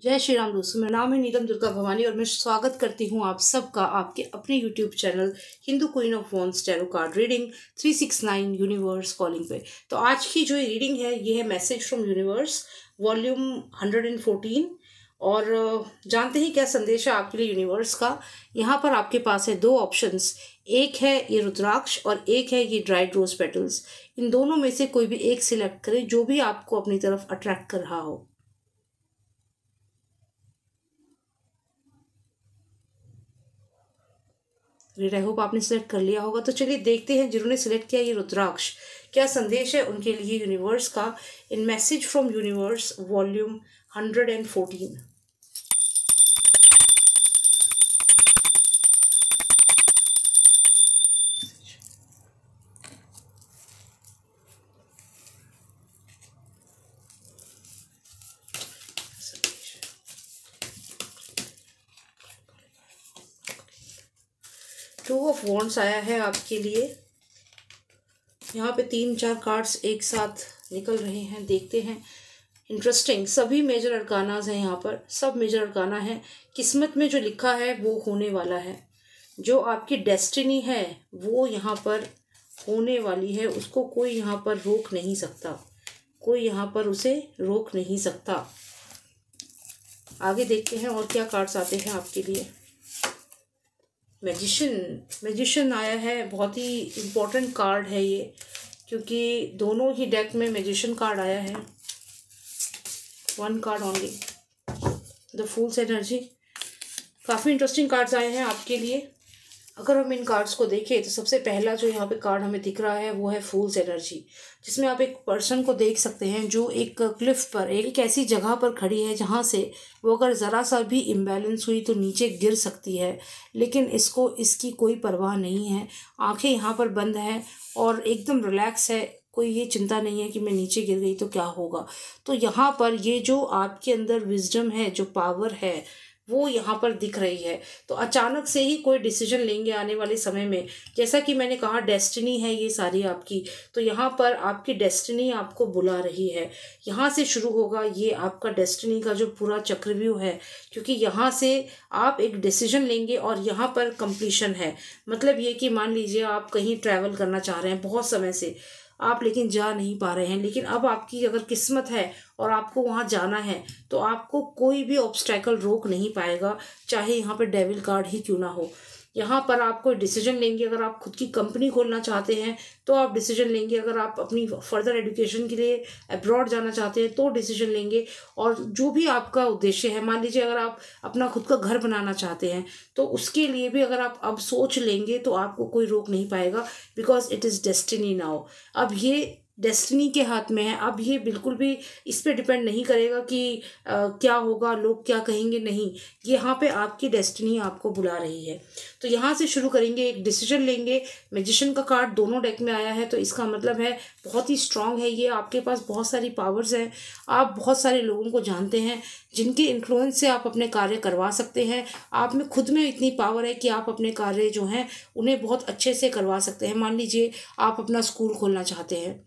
जय श्री राम दोस्तों, मेरा नाम है नीलम दुर्गा भवानी और मैं स्वागत करती हूँ आप सबका आपके अपने YouTube channel Hindu queen of wands tarot card reading 369 universe calling पे। तो आज की जो रीडिंग है ये है मैसेज फ्रॉम यूनिवर्स वॉल्यूम 114 और जानते ही क्या संदेश है आपके लिए यूनिवर्स का। यहाँ पर आपके पास है दो ऑप्शंस, एक है ये रुद्राक्ष और एक है ये ड्राइड रोज पेटल्स। इन दोनों में से कोई भी एक सिलेक्ट करें जो भी आपको अपनी तरफ अट्रैक्ट कर रहा हो। ग्रेट, आई होप आपने सिलेक्ट कर लिया होगा। तो चलिए देखते हैं जिन्होंने सिलेक्ट किया ये रुद्राक्ष क्या संदेश है उनके लिए यूनिवर्स का in message from universe volume 114। Two of wands आया है आपके लिए। यहाँ पे 3-4 कार्ड्स एक साथ निकल रहे हैं, देखते हैं। इंटरेस्टिंग, सभी मेजर अरकानाज हैं यहाँ पर, सब मेजर अरकाना है। किस्मत में जो लिखा है वो होने वाला है, जो आपकी डेस्टिनी है वो यहाँ पर होने वाली है। उसको कोई यहाँ पर रोक नहीं सकता, कोई यहाँ पर उसे रोक नहीं सकता। आगे देखते हैं और क्या कार्ड्स आते हैं आपके लिए। मैजिशियन आया है, बहुत ही इम्पोर्टेंट कार्ड है ये, क्योंकि दोनों ही डेक में मैजिशियन कार्ड आया है। 1 card only, the fools energy. काफ़ी इंटरेस्टिंग कार्ड्स आए हैं आपके लिए। अगर हम इन कार्ड्स को देखें तो सबसे पहला जो यहाँ पे कार्ड हमें दिख रहा है वो है फूल्स एनर्जी, जिसमें आप एक पर्सन को देख सकते हैं जो एक क्लिफ पर, एक ऐसी जगह पर खड़ी है जहाँ से वो अगर ज़रा सा भी इम्बैलेंस हुई तो नीचे गिर सकती है, लेकिन इसकी कोई परवाह नहीं है। आंखें यहाँ पर बंद हैं और एकदम रिलैक्स है, कोई ये चिंता नहीं है कि मैं नीचे गिर गई तो क्या होगा। तो यहाँ पर ये जो आपके अंदर विजडम है, जो पावर है, वो यहाँ पर दिख रही है। तो अचानक से ही कोई डिसीजन लेंगे आने वाले समय में। जैसा कि मैंने कहा डेस्टिनी है ये सारी आपकी, तो यहाँ पर आपकी डेस्टिनी आपको बुला रही है। यहाँ से शुरू होगा ये आपका डेस्टिनी का जो पूरा चक्रव्यूह है, क्योंकि यहाँ से आप एक डिसीजन लेंगे और यहाँ पर कंप्लीशन है। मतलब ये कि मान लीजिए आप कहीं ट्रैवल करना चाह रहे हैं बहुत समय से आप, लेकिन जा नहीं पा रहे हैं, लेकिन अब आपकी अगर किस्मत है और आपको वहाँ जाना है तो आपको कोई भी ऑब्स्टैकल रोक नहीं पाएगा, चाहे यहाँ पर डेविल कार्ड ही क्यों ना हो। यहाँ पर आप कोई डिसीजन लेंगे। अगर आप खुद की कंपनी खोलना चाहते हैं तो आप डिसीजन लेंगे। अगर आप अपनी फर्दर एजुकेशन के लिए अब्रॉड जाना चाहते हैं तो डिसीजन लेंगे। और जो भी आपका उद्देश्य है, मान लीजिए अगर आप अपना खुद का घर बनाना चाहते हैं तो उसके लिए भी अगर आप अब सोच लेंगे तो आपको कोई रोक नहीं पाएगा, because it is destiny now. अब ये डेस्टिनी के हाथ में है। अब ये बिल्कुल भी इस पे डिपेंड नहीं करेगा कि क्या होगा, लोग क्या कहेंगे, नहीं। यहाँ पे आपकी डेस्टिनी आपको बुला रही है। तो यहाँ से शुरू करेंगे, एक डिसीजन लेंगे। मैजिशियन का कार्ड दोनों डेक में आया है, तो इसका मतलब है बहुत ही स्ट्रांग है ये। आपके पास बहुत सारी पावर्स हैं, आप बहुत सारे लोगों को जानते हैं जिनके इन्फ्लुएंस से आप अपने कार्य करवा सकते हैं। आप में खुद में इतनी पावर है कि आप अपने कार्य जो हैं उन्हें बहुत अच्छे से करवा सकते हैं। मान लीजिए आप अपना स्कूल खोलना चाहते हैं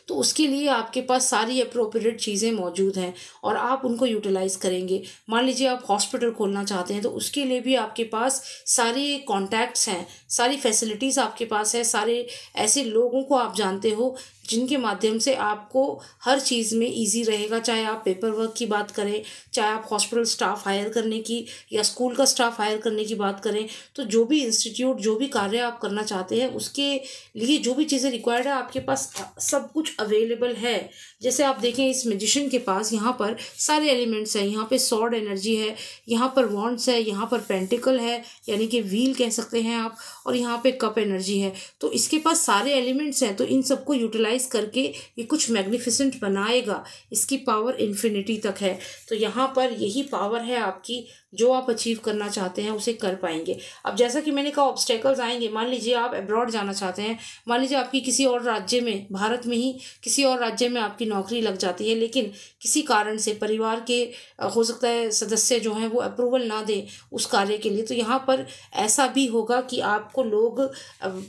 तो उसके लिए आपके पास सारी अप्रोप्रिएट चीज़ें मौजूद हैं और आप उनको यूटिलाइज़ करेंगे। मान लीजिए आप हॉस्पिटल खोलना चाहते हैं तो उसके लिए भी आपके पास सारे कॉन्टैक्ट्स हैं, सारी फैसिलिटीज़ आपके पास है, सारे ऐसे लोगों को आप जानते हो जिनके माध्यम से आपको हर चीज़ में इजी रहेगा। चाहे आप पेपर वर्क की बात करें, चाहे आप हॉस्पिटल स्टाफ हायर करने की या स्कूल का स्टाफ हायर करने की बात करें, तो जो भी इंस्टीट्यूट, जो भी कार्य आप करना चाहते हैं उसके लिए जो भी चीज़ें रिक्वायर्ड है आपके पास सब कुछ अवेलेबल है। जैसे आप देखें इस मैजिशियन के पास यहाँ पर सारे एलिमेंट्स हैं। यहाँ पे सॉर्ड एनर्जी है, यहाँ पर वॉन्ड्स है, यहाँ पर पेंटिकल है यानी कि व्हील कह सकते हैं आप, और यहाँ पे कप एनर्जी है। तो इसके पास सारे एलिमेंट्स हैं, तो इन सबको यूटिलाइज करके ये कुछ मैग्निफिसेंट बनाएगा। इसकी पावर इन्फिनिटी तक है। तो यहाँ पर यही पावर है आपकी, जो आप अचीव करना चाहते हैं उसे कर पाएंगे। अब जैसा कि मैंने कहा ऑब्स्टेकल्स आएंगे। मान लीजिए आप अब्रॉड जाना चाहते हैं, मान लीजिए आपकी किसी और राज्य में, भारत में ही किसी और राज्य में आपकी नौकरी लग जाती है, लेकिन किसी कारण से परिवार के हो सकता है सदस्य जो हैं वो अप्रूवल ना दें उस कार्य के लिए, तो यहाँ पर ऐसा भी होगा कि आपको लोग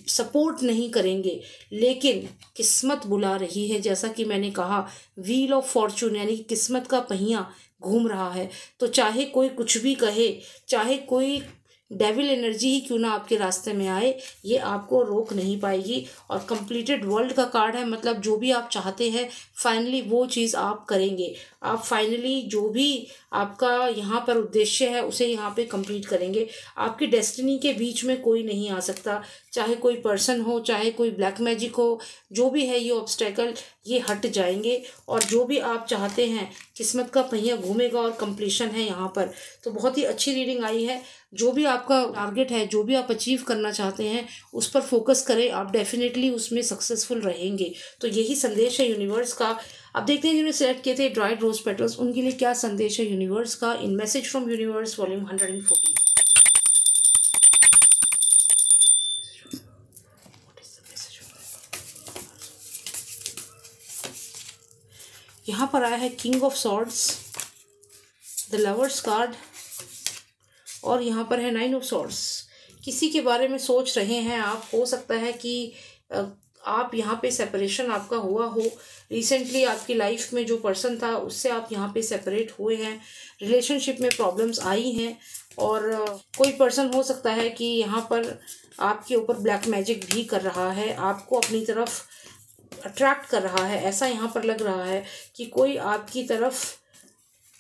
सपोर्ट नहीं करेंगे, लेकिन किस्मत किस्मत बुला रही है। जैसा कि मैंने कहा, व्हील ऑफ फॉर्चून यानी कि किस्मत का पहिया घूम रहा है। तो चाहे कोई कुछ भी कहे, चाहे कोई डेविल एनर्जी ही क्यों ना आपके रास्ते में आए, ये आपको रोक नहीं पाएगी। और कंप्लीटेड वर्ल्ड का कार्ड है, मतलब जो भी आप चाहते हैं फाइनली वो चीज़ आप करेंगे। आप फाइनली जो भी आपका यहाँ पर उद्देश्य है उसे यहाँ पे कंप्लीट करेंगे। आपकी डेस्टिनी के बीच में कोई नहीं आ सकता, चाहे कोई पर्सन हो, चाहे कोई ब्लैक मैजिक हो, जो भी है ये ऑब्स्टेकल ये हट जाएंगे। और जो भी आप चाहते हैं, किस्मत का पहिया घूमेगा और कंप्लीशन है यहाँ पर। तो बहुत ही अच्छी रीडिंग आई है। जो भी आपका टारगेट है, जो भी आप अचीव करना चाहते हैं, उस पर फोकस करें, आप डेफिनेटली उसमें सक्सेसफुल रहेंगे। तो यही संदेश है यूनिवर्स का। अब देखते हैं जिन्होंने सेलेक्ट किए थे ड्राइड रोज पेटल्स, उनके लिए क्या संदेश है यूनिवर्स का in message from universe volume 114। यहाँ पर आया है king of swords, the lovers card, और यहाँ पर है 9 ऑफ सॉर्ड्स। किसी के बारे में सोच रहे हैं आप, हो सकता है कि आप यहाँ पे सेपरेशन आपका हुआ हो। रिसेंटली आपकी लाइफ में जो पर्सन था उससे आप यहाँ पे सेपरेट हुए हैं, रिलेशनशिप में प्रॉब्लम्स आई हैं। और कोई पर्सन हो सकता है कि यहाँ पर आपके ऊपर ब्लैक मैजिक भी कर रहा है, आपको अपनी तरफ अट्रैक्ट कर रहा है। ऐसा यहाँ पर लग रहा है कि कोई आपकी तरफ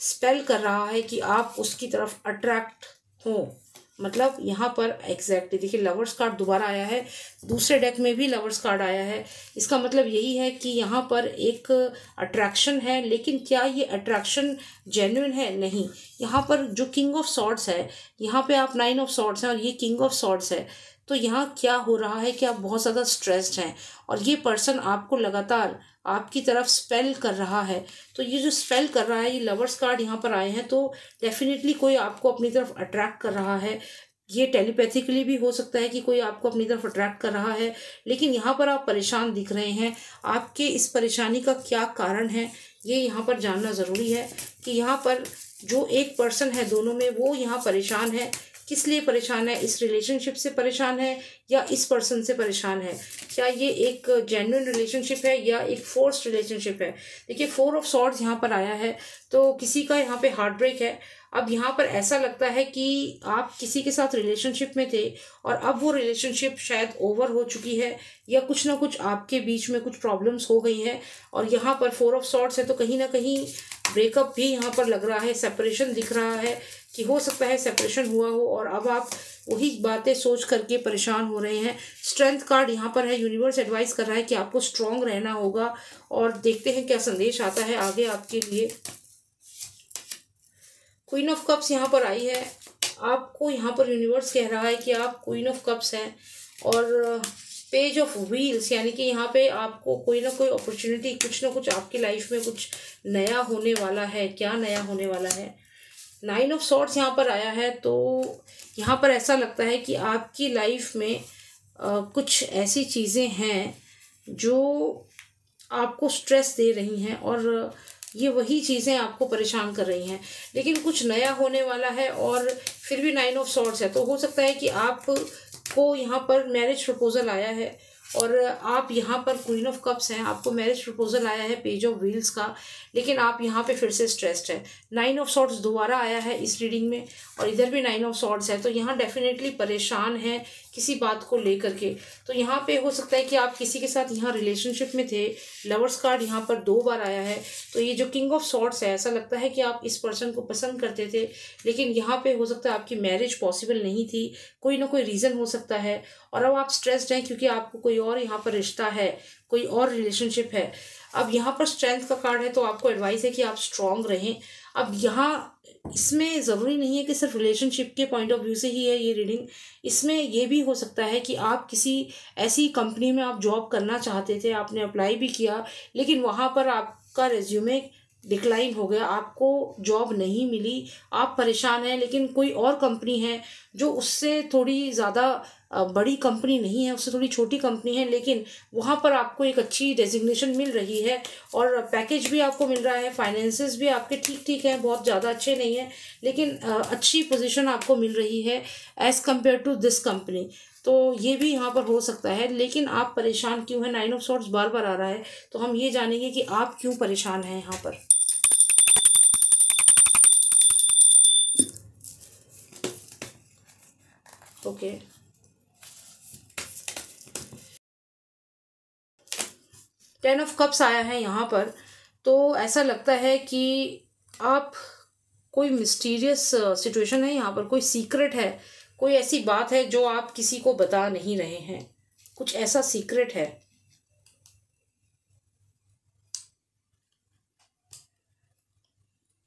स्पेल कर रहा है कि आप उसकी तरफ अट्रैक्ट हो। मतलब यहाँ पर एग्जैक्टली देखिए, लवर्स कार्ड दोबारा आया है, दूसरे डेक में भी लवर्स कार्ड आया है। इसका मतलब यही है कि यहाँ पर एक अट्रैक्शन है, लेकिन क्या ये अट्रैक्शन जेन्युइन है? नहीं। यहाँ पर जो किंग ऑफ सॉर्ड्स है, यहाँ पे आप 9 ऑफ सॉर्ड्स हैं और ये किंग ऑफ सॉर्ड्स है। तो यहाँ क्या हो रहा है कि आप बहुत ज़्यादा स्ट्रेस्ड हैं और ये पर्सन आपको लगातार आपकी तरफ स्पेल कर रहा है। तो ये जो स्पेल कर रहा है, ये लवर्स कार्ड यहाँ पर आए हैं, तो डेफिनेटली कोई आपको अपनी तरफ अट्रैक्ट कर रहा है। ये टेलीपैथिकली भी हो सकता है कि कोई आपको अपनी तरफ अट्रैक्ट कर रहा है, लेकिन यहाँ पर आप परेशान दिख रहे हैं। आपके इस परेशानी का क्या कारण है, ये यहाँ पर जानना ज़रूरी है कि यहाँ पर जो एक पर्सन है दोनों में, वो यहाँ परेशान है। किस लिए परेशान है? इस रिलेशनशिप से परेशान है या इस पर्सन से परेशान है? क्या ये एक जेन्युइन रिलेशनशिप है या एक फोर्स्ड रिलेशनशिप है? देखिए, 4 ऑफ सॉर्ड्स यहाँ पर आया है, तो किसी का यहाँ पे हार्ट ब्रेक है। अब यहाँ पर ऐसा लगता है कि आप किसी के साथ रिलेशनशिप में थे और अब वो रिलेशनशिप शायद ओवर हो चुकी है, या कुछ ना कुछ आपके बीच में कुछ प्रॉब्लम्स हो गई हैं। और यहाँ पर 4 ऑफ सॉर्ड्स है, तो कहीं ना कहीं ब्रेकअप भी यहाँ पर लग रहा है, सेपरेशन दिख रहा है कि हो सकता है सेपरेशन हुआ हो और अब आप वही बातें सोच करके परेशान हो रहे हैं। स्ट्रेंथ कार्ड यहाँ पर है, यूनिवर्स एडवाइस कर रहा है कि आपको स्ट्रांग रहना होगा। और देखते हैं क्या संदेश आता है आगे आपके लिए। क्वीन ऑफ कप्स यहाँ पर आई है, आपको यहाँ पर यूनिवर्स कह रहा है कि आप क्वीन ऑफ कप्स हैं। और पेज ऑफ व्हील्स यानी कि यहाँ पे आपको कोई ना कोई अपॉर्चुनिटी, कुछ ना कुछ आपकी लाइफ में कुछ नया होने वाला है। क्या नया होने वाला है? 9 ऑफ सॉर्ड्स यहाँ पर आया है, तो यहाँ पर ऐसा लगता है कि आपकी लाइफ में कुछ ऐसी चीज़ें हैं जो आपको स्ट्रेस दे रही हैं और ये वही चीज़ें आपको परेशान कर रही हैं, लेकिन कुछ नया होने वाला है। और फिर भी 9 ऑफ सॉर्ड्स है, तो हो सकता है कि आपको यहाँ पर मैरिज प्रपोजल आया है और आप यहाँ पर क्वीन ऑफ कप्स हैं, आपको मैरिज प्रपोजल आया है पेज ऑफ व्हील्स का, लेकिन आप यहाँ पे फिर से स्ट्रेस्ड है। 9 ऑफ सॉर्ड्स दोबारा आया है इस रीडिंग में और इधर भी 9 ऑफ सॉर्ड्स है, तो यहाँ डेफिनेटली परेशान है किसी बात को लेकर के। तो यहाँ पे हो सकता है कि आप किसी के साथ यहाँ रिलेशनशिप में थे। लवर्स कार्ड यहाँ पर 2 बार आया है, तो ये जो किंग ऑफ सॉर्ड्स है, ऐसा लगता है कि आप इस पर्सन को पसंद करते थे, लेकिन यहाँ पे हो सकता है आपकी मैरिज पॉसिबल नहीं थी, कोई ना कोई रीज़न हो सकता है। और अब आप स्ट्रेस्ड हैं क्योंकि आपको कोई और यहाँ पर रिश्ता है, कोई और रिलेशनशिप है। अब यहाँ पर स्ट्रेंथ का कार्ड है, तो आपको एडवाइस है कि आप स्ट्रांग रहें। अब यहाँ इसमें ज़रूरी नहीं है कि सिर्फ रिलेशनशिप के पॉइंट ऑफ व्यू से ही है ये रीडिंग, इसमें ये भी हो सकता है कि आप किसी ऐसी कंपनी में आप जॉब करना चाहते थे, आपने अप्लाई भी किया, लेकिन वहाँ पर आपका रेज्यूमे डिक्लाइन हो गया, आपको जॉब नहीं मिली, आप परेशान हैं, लेकिन कोई और कंपनी है जो उससे थोड़ी ज़्यादा बड़ी कंपनी नहीं है, उससे थोड़ी छोटी कंपनी है, लेकिन वहाँ पर आपको एक अच्छी डेजिग्नेशन मिल रही है और पैकेज भी आपको मिल रहा है, फाइनेंसेस भी आपके ठीक ठीक हैं, बहुत ज़्यादा अच्छे नहीं हैं, लेकिन अच्छी पोजीशन आपको मिल रही है as compared to this company. तो ये भी यहाँ पर हो सकता है, लेकिन आप परेशान क्यों हैं? 9 ऑफ सॉर्ड्स बार बार आ रहा है, तो हम ये जानेंगे कि आप क्यों परेशान हैं यहाँ पर। ओके, 10 ऑफ कप्स आया है यहाँ पर। तो ऐसा लगता है कि आप कोई मिस्टीरियस सिचुएशन है यहाँ पर, कोई सीक्रेट है, कोई ऐसी बात है जो आप किसी को बता नहीं रहे हैं, कुछ ऐसा सीक्रेट है।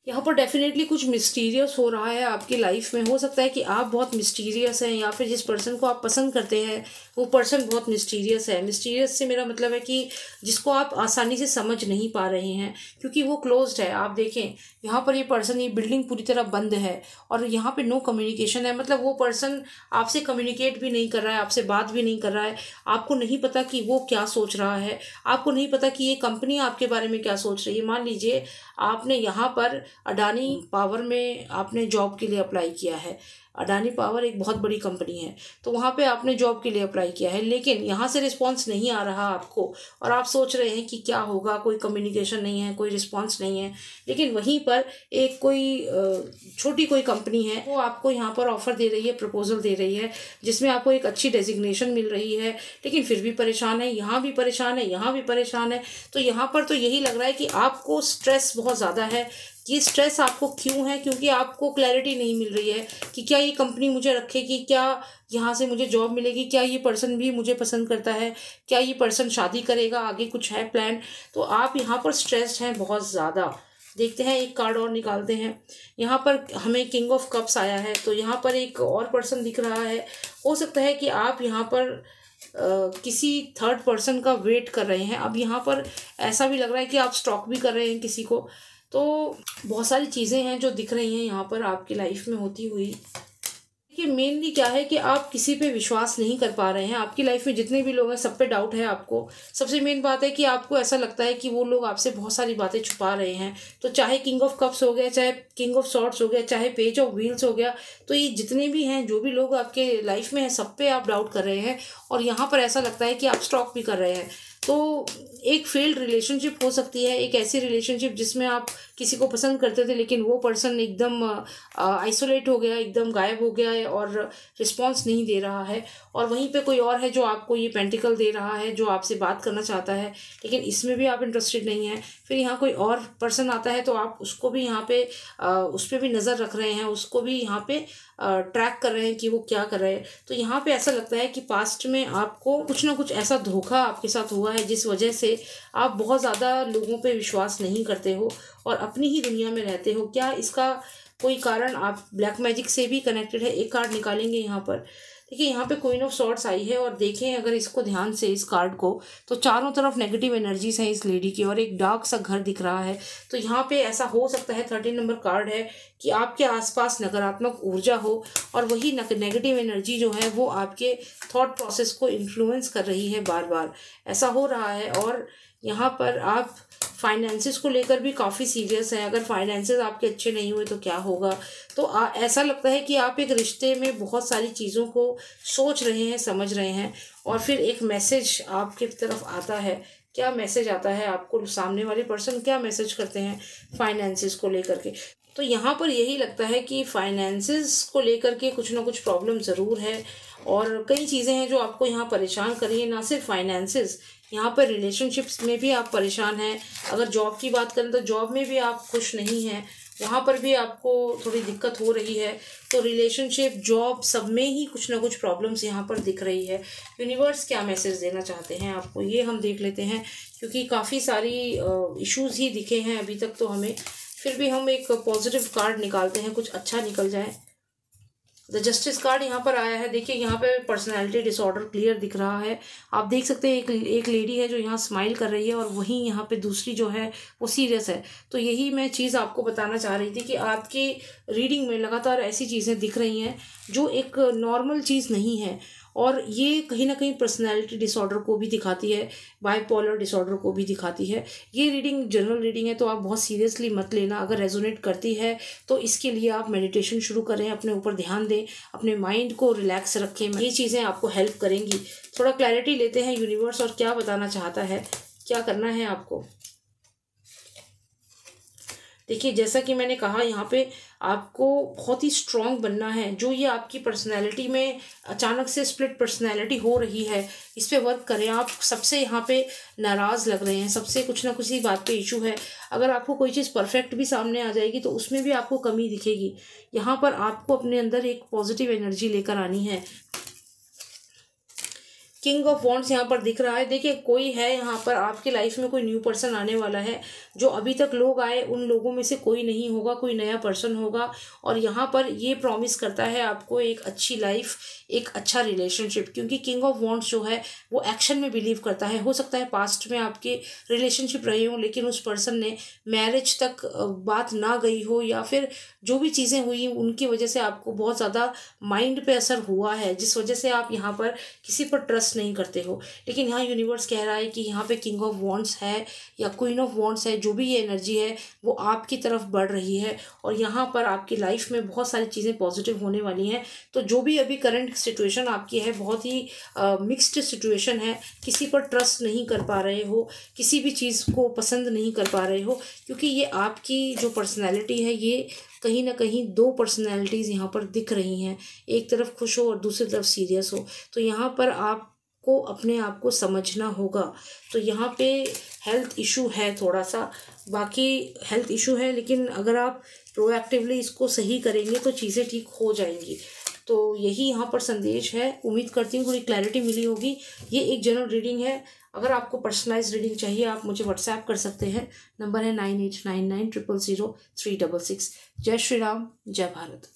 यहाँ पर डेफिनेटली कुछ मिस्टीरियस हो रहा है आपकी लाइफ में। हो सकता है कि आप बहुत मिस्टीरियस हैं, या फिर जिस पर्सन को आप पसंद करते हैं वो पर्सन बहुत मिस्टीरियस है। मिस्टीरियस से मेरा मतलब है कि जिसको आप आसानी से समझ नहीं पा रहे हैं, क्योंकि वो क्लोज्ड है। आप देखें यहाँ पर ये पर्सन, ये बिल्डिंग पूरी तरह बंद है और यहाँ पे नो कम्युनिकेशन है, मतलब वो पर्सन आपसे कम्युनिकेट भी नहीं कर रहा है, आपसे बात भी नहीं कर रहा है। आपको नहीं पता कि वो क्या सोच रहा है, आपको नहीं पता कि ये कंपनी आपके बारे में क्या सोच रही है। मान लीजिए आपने यहाँ पर अडानी पावर में आपने जॉब के लिए अप्लाई किया है। अडानी पावर एक बहुत बड़ी कंपनी है, तो वहाँ पे आपने जॉब के लिए अप्लाई किया है, लेकिन यहाँ से रिस्पांस नहीं आ रहा आपको और आप सोच रहे हैं कि क्या होगा, कोई कम्युनिकेशन नहीं है, कोई रिस्पांस नहीं है। लेकिन वहीं पर एक कोई छोटी कोई कंपनी है, वो आपको यहाँ पर ऑफर दे रही है, प्रपोजल दे रही है, जिसमें आपको एक अच्छी डेजिग्नेशन मिल रही है, लेकिन फिर भी परेशान है, यहाँ भी परेशान है, यहाँ भी परेशान है। तो यहाँ पर तो यही लग रहा है कि आपको स्ट्रेस बहुत ज़्यादा है। ये स्ट्रेस आपको क्यों है? क्योंकि आपको क्लैरिटी नहीं मिल रही है कि क्या ये कंपनी मुझे रखेगी, क्या यहाँ से मुझे जॉब मिलेगी, क्या ये पर्सन भी मुझे पसंद करता है, क्या ये पर्सन शादी करेगा, आगे कुछ है प्लान। तो आप यहाँ पर स्ट्रेस्ड हैं बहुत ज़्यादा। देखते हैं, एक कार्ड और निकालते हैं। यहाँ पर हमें किंग ऑफ कप्स आया है, तो यहाँ पर एक और पर्सन दिख रहा है। हो सकता है कि आप यहाँ पर किसी थर्ड पर्सन का वेट कर रहे हैं। अब यहाँ पर ऐसा भी लग रहा है कि आप स्टॉक भी कर रहे हैं किसी को। तो बहुत सारी चीज़ें हैं जो दिख रही हैं यहाँ पर आपकी लाइफ में होती हुई। देखिए मेनली क्या है कि आप किसी पे विश्वास नहीं कर पा रहे हैं। आपकी लाइफ में जितने भी लोग हैं सब पे डाउट है आपको। सबसे मेन बात है कि आपको ऐसा लगता है कि वो लोग आपसे बहुत सारी बातें छुपा रहे हैं। तो चाहे किंग ऑफ कप्स हो गया, चाहे किंग ऑफ सॉर्ड्स हो गया, चाहे पेज ऑफ व्हील्स हो गया, तो ये जितने भी हैं, जो भी लोग आपके लाइफ में हैं, सब पे आप डाउट कर रहे हैं। और यहाँ पर ऐसा लगता है कि आप स्टॉक भी कर रहे हैं। तो एक फेल्ड रिलेशनशिप हो सकती है, एक ऐसी रिलेशनशिप जिसमें आप किसी को पसंद करते थे, लेकिन वो पर्सन एकदम आइसोलेट हो गया, एकदम गायब हो गया है और रिस्पांस नहीं दे रहा है। और वहीं पे कोई और है जो आपको ये पेंटिकल दे रहा है, जो आपसे बात करना चाहता है, लेकिन इसमें भी आप इंटरेस्टेड नहीं हैं। फिर यहाँ कोई और पर्सन आता है, तो आप उसको भी यहाँ पे उस पर भी नज़र रख रहे हैं, उसको भी यहाँ पे ट्रैक कर रहे हैं कि वो क्या कर रहे हैं। तो यहाँ पे ऐसा लगता है कि पास्ट में आपको कुछ ना कुछ ऐसा धोखा आपके साथ हुआ है, जिस वजह से आप बहुत ज़्यादा लोगों पे विश्वास नहीं करते हो और अपनी ही दुनिया में रहते हो। क्या इसका कोई कारण आप ब्लैक मैजिक से भी कनेक्टेड है? एक कार्ड निकालेंगे यहाँ पर। देखिए यहाँ पे क्वीन ऑफ सॉर्ड्स आई है और देखें अगर इसको ध्यान से, इस कार्ड को, तो चारों तरफ नेगेटिव एनर्जीज हैं इस लेडी की और एक डार्क सा घर दिख रहा है। तो यहाँ पे ऐसा हो सकता है, 13 नंबर कार्ड है, कि आपके आसपास नकारात्मक ऊर्जा हो और वही नेगेटिव एनर्जी जो है वो आपके थॉट प्रोसेस को इन्फ्लुएंस कर रही है बार बार। ऐसा हो रहा है। और यहाँ पर आप फाइनेंसेस को लेकर भी काफ़ी सीरियस हैं। अगर फाइनेंसेस आपके अच्छे नहीं हुए तो क्या होगा? तो ऐसा लगता है कि आप एक रिश्ते में बहुत सारी चीज़ों को सोच रहे हैं, समझ रहे हैं, और फिर एक मैसेज आपके तरफ आता है। क्या मैसेज आता है आपको? सामने वाले पर्सन क्या मैसेज करते हैं फाइनेंसेस को लेकर के? तो यहाँ पर यही लगता है कि फाइनेंसेस को लेकर के कुछ ना कुछ प्रॉब्लम ज़रूर है और कई चीज़ें हैं जो आपको यहाँ परेशान कर रही है। ना सिर्फ फाइनेंसेस, यहाँ पर रिलेशनशिप्स में भी आप परेशान हैं। अगर जॉब की बात करें तो जॉब में भी आप खुश नहीं हैं, वहाँ पर भी आपको थोड़ी दिक्कत हो रही है। तो रिलेशनशिप, जॉब, सब में ही कुछ ना कुछ प्रॉब्लम्स यहाँ पर दिख रही है। यूनिवर्स क्या मैसेज देना चाहते हैं आपको, ये हम देख लेते हैं, क्योंकि काफ़ी सारी इश्यूज ही दिखे हैं अभी तक तो हमें। फिर भी हम एक पॉजिटिव कार्ड निकालते हैं, कुछ अच्छा निकल जाए। द जस्टिस कार्ड यहाँ पर आया है। देखिए यहाँ पे पर्सनालिटी डिसऑर्डर क्लियर दिख रहा है। आप देख सकते हैं एक लेडी है जो यहाँ स्माइल कर रही है और वहीं यहाँ पे दूसरी जो है वो सीरियस है। तो यही मैं चीज़ आपको बताना चाह रही थी कि आपकी रीडिंग में लगातार ऐसी चीज़ें दिख रही हैं जो एक नॉर्मल चीज़ नहीं है। और ये कहीं ना कहीं पर्सनैलिटी डिसऑर्डर को भी दिखाती है, बाइपोलर डिसऑर्डर को भी दिखाती है। ये रीडिंग जनरल रीडिंग है, तो आप बहुत सीरियसली मत लेना। अगर रेजोनेट करती है तो इसके लिए आप मेडिटेशन शुरू करें, अपने ऊपर ध्यान दें, अपने माइंड को रिलैक्स रखें। ये चीज़ें आपको हेल्प करेंगी। थोड़ा क्लैरिटी लेते हैं यूनिवर्स और क्या बताना चाहता है, क्या करना है आपको। देखिए, जैसा कि मैंने कहा, यहाँ पे आपको बहुत ही स्ट्रांग बनना है। जो ये आपकी पर्सनैलिटी में अचानक से स्प्लिट पर्सनैलिटी हो रही है, इस पे वर्क करें। आप सबसे यहाँ पे नाराज़ लग रहे हैं, सबसे कुछ ना कुछ ही बात पे इशू है। अगर आपको कोई चीज़ परफेक्ट भी सामने आ जाएगी तो उसमें भी आपको कमी दिखेगी। यहाँ पर आपको अपने अंदर एक पॉजिटिव एनर्जी लेकर आनी है। किंग ऑफ वॉन्ड्स यहाँ पर दिख रहा है। देखिए, कोई है यहाँ पर आपकी लाइफ में, कोई न्यू पर्सन आने वाला है। जो अभी तक लोग आए उन लोगों में से कोई नहीं होगा, कोई नया पर्सन होगा। और यहाँ पर ये प्रॉमिस करता है आपको एक अच्छी लाइफ, एक अच्छा रिलेशनशिप, क्योंकि किंग ऑफ वॉन्ड्स जो है वो एक्शन में बिलीव करता है। हो सकता है पास्ट में आपके रिलेशनशिप रहे हों, लेकिन उस पर्सन ने मैरिज तक बात ना गई हो, या फिर जो भी चीज़ें हुई उनकी वजह से आपको बहुत ज़्यादा माइंड पे असर हुआ है, जिस वजह से आप यहाँ पर किसी पर ट्रस्ट नहीं करते हो। लेकिन यहाँ यूनिवर्स कह रहा है कि यहाँ पे किंग ऑफ वॉन्ड्स है या क्वीन ऑफ वॉन्ड्स है, जो भी ये एनर्जी है वो आपकी तरफ बढ़ रही है। और यहाँ पर आपकी लाइफ में बहुत सारी चीज़ें पॉजिटिव होने वाली हैं। तो जो भी अभी करंट सिचुएशन आपकी है, बहुत ही मिक्स्ड सिचुएशन है। किसी पर ट्रस्ट नहीं कर पा रहे हो, किसी भी चीज़ को पसंद नहीं कर पा रहे हो, क्योंकि ये आपकी जो पर्सनैलिटी है, ये कहीं ना कहीं दो पर्सनैलिटीज़ यहाँ पर दिख रही हैं। एक तरफ खुश हो और दूसरी तरफ सीरियस हो। तो यहाँ पर आपको अपने आप को समझना होगा। तो यहाँ पे हेल्थ इशू है थोड़ा सा, बाकी हेल्थ इशू है, लेकिन अगर आप प्रोएक्टिवली इसको सही करेंगे तो चीज़ें ठीक हो जाएंगी। तो यही यहाँ पर संदेश है। उम्मीद करती हूँ थोड़ी क्लैरिटी मिली होगी। ये एक जनरल रीडिंग है। अगर आपको पर्सनलाइज रीडिंग चाहिए, आप मुझे व्हाट्सएप कर सकते हैं। नंबर है 9899000366। जय श्री राम, जय भारत।